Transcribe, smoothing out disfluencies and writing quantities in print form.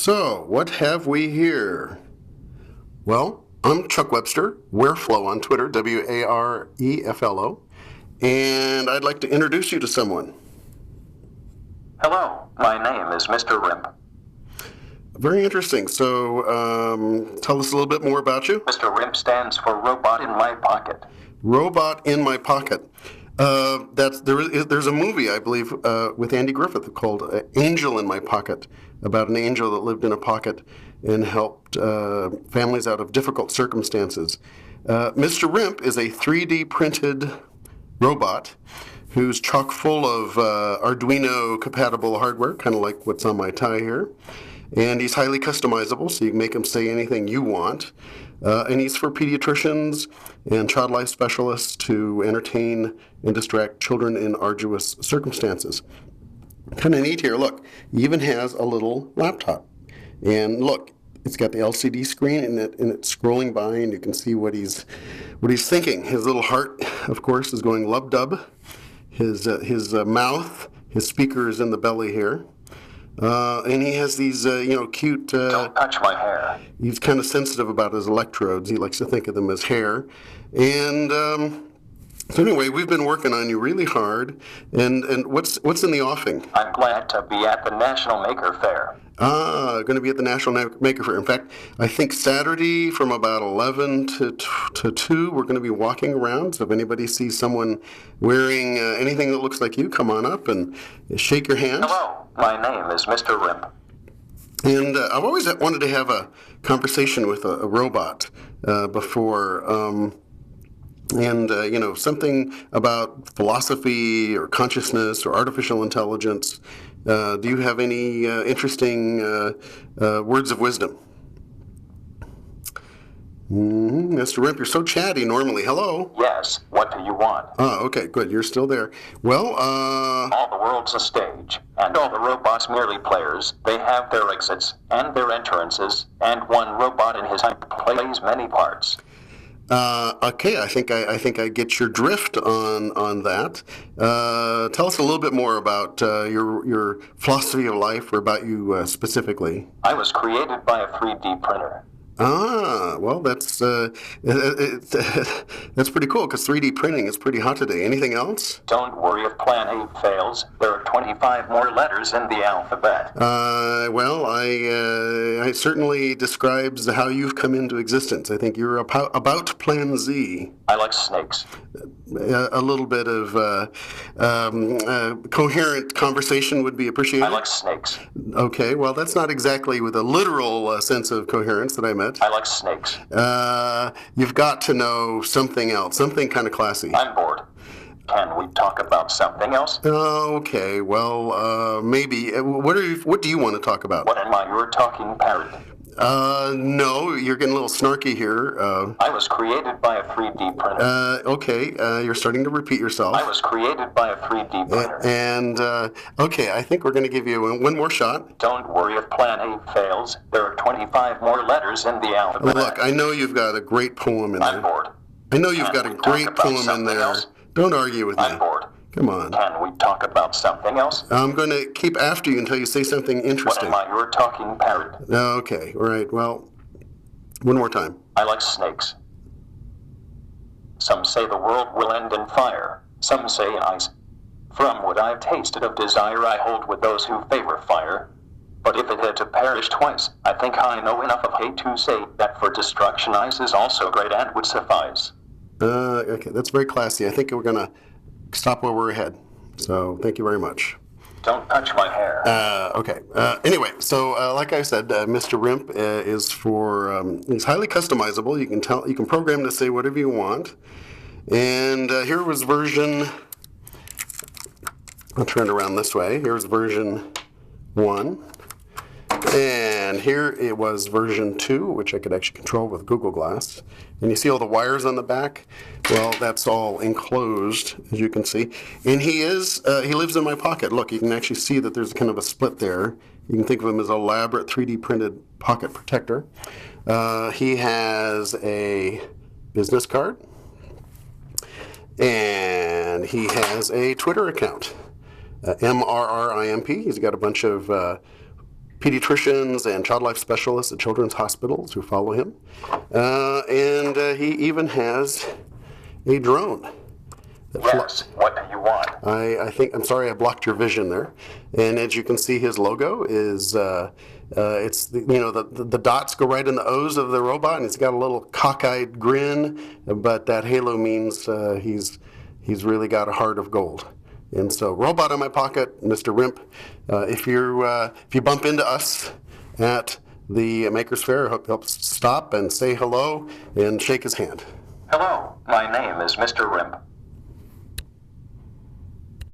So, what have we here? Well, I'm Chuck Webster, Wareflow on Twitter, W-A-R-E-F-L-O, and I'd like to introduce you to someone. Hello, my name is Mr. RIMP. Very interesting. So, tell us a little bit more about you. Mr. RIMP stands for Robot in My Pocket. Robot in My Pocket. There's a movie, I believe, with Andy Griffith called Angel in My Pocket, about an angel that lived in a pocket and helped families out of difficult circumstances. Mr. RIMP is a 3D printed robot who's chock full of Arduino-compatible hardware, kind of like what's on my tie here. And he's highly customizable, so you can make him say anything you want. And he's for pediatricians and child life specialists to entertain and distract children in arduous circumstances. Kind of neat here. Look, he even has a little laptop. And look, it's got the LCD screen and it's scrolling by, and you can see what he's thinking. His little heart, of course, is going lub-dub. His mouth, his speaker is in the belly here. And he has these, cute... Don't touch my hair. He's kind of sensitive about his electrodes. He likes to think of them as hair. And so anyway, we've been working on you really hard. And what's in the offing? I'm glad to be at the National Maker Fair. Going to be at the National Maker Fair. In fact, I think Saturday from about 11 to 2, we're going to be walking around. So if anybody sees someone wearing anything that looks like you, come on up and shake your hand. Hello, my name is Mr. RIMP. And I've always wanted to have a conversation with a robot before. Something about philosophy or consciousness or artificial intelligence. Do you have any interesting words of wisdom? Mr. RIMP, you're so chatty normally. Hello? Yes, what do you want? Oh, okay, good. You're still there. Well, all the world's a stage, and all the robots merely players. They have their exits and their entrances, and one robot in his time plays many parts. Okay, I think I get your drift on that. Tell us a little bit more about your philosophy of life, or about you specifically. I was created by a 3D printer. Well, that's pretty cool, because 3D printing is pretty hot today. Anything else? Don't worry if Plan A fails. There are 25 more letters in the alphabet. It certainly describes how you've come into existence. I think you're about Plan Z. I like snakes. A little bit of coherent conversation would be appreciated. I like snakes. Okay, well, that's not exactly with a literal sense of coherence that I meant. I like snakes. You've got to know something else, something kind of classy. I'm bored. Can we talk about something else? Okay, well, maybe. What do you want to talk about? What am I, your talking parrot? No, you're getting a little snarky here. I was created by a 3D printer. Okay, you're starting to repeat yourself. I was created by a 3D printer. Okay, I think we're going to give you one more shot. Don't worry if Plan A fails. There are 25 more letters in the alphabet. Look, I know you've got a great poem in there. I'm bored. I know you've got a great poem in there. Else? Don't argue with me. I'm bored. Come on. Can we talk about something else? I'm going to keep after you until you say something interesting. What am I, your talking parrot? Okay, all right. Well, one more time. I like snakes. Some say the world will end in fire. Some say in ice. From what I've tasted of desire, I hold with those who favor fire. But if it had to perish twice, I think I know enough of hate to say that for destruction ice is also great and would suffice. Okay, that's very classy. I think we're going to stop where we're ahead. So thank you very much. Don't touch my hair. Okay. Anyway, so like I said, Mr. RIMP is he's highly customizable. You can program to say whatever you want. And here was version. I'll turn it around this way. Here's version 1. And here it was version 2, which I could actually control with Google Glass. And you see all the wires on the back? Well, that's all enclosed, as you can see. And he lives in my pocket. Look, you can actually see that there's kind of a split there. You can think of him as an elaborate 3D printed pocket protector. He has a business card. And he has a Twitter account, MRRIMP. He's got a bunch of pediatricians and child life specialists at children's hospitals who follow him. And he even has a drone. Yes, what do you want? I think, I'm sorry I blocked your vision there. And as you can see, his logo is, it's, the dots go right in the O's of the robot, and he's got a little cockeyed grin, but that halo means he's really got a heart of gold. And so, robot in my pocket, Mr. RIMP, if you bump into us at the Makers Faire, help stop and say hello and shake his hand. Hello, my name is Mr. RIMP.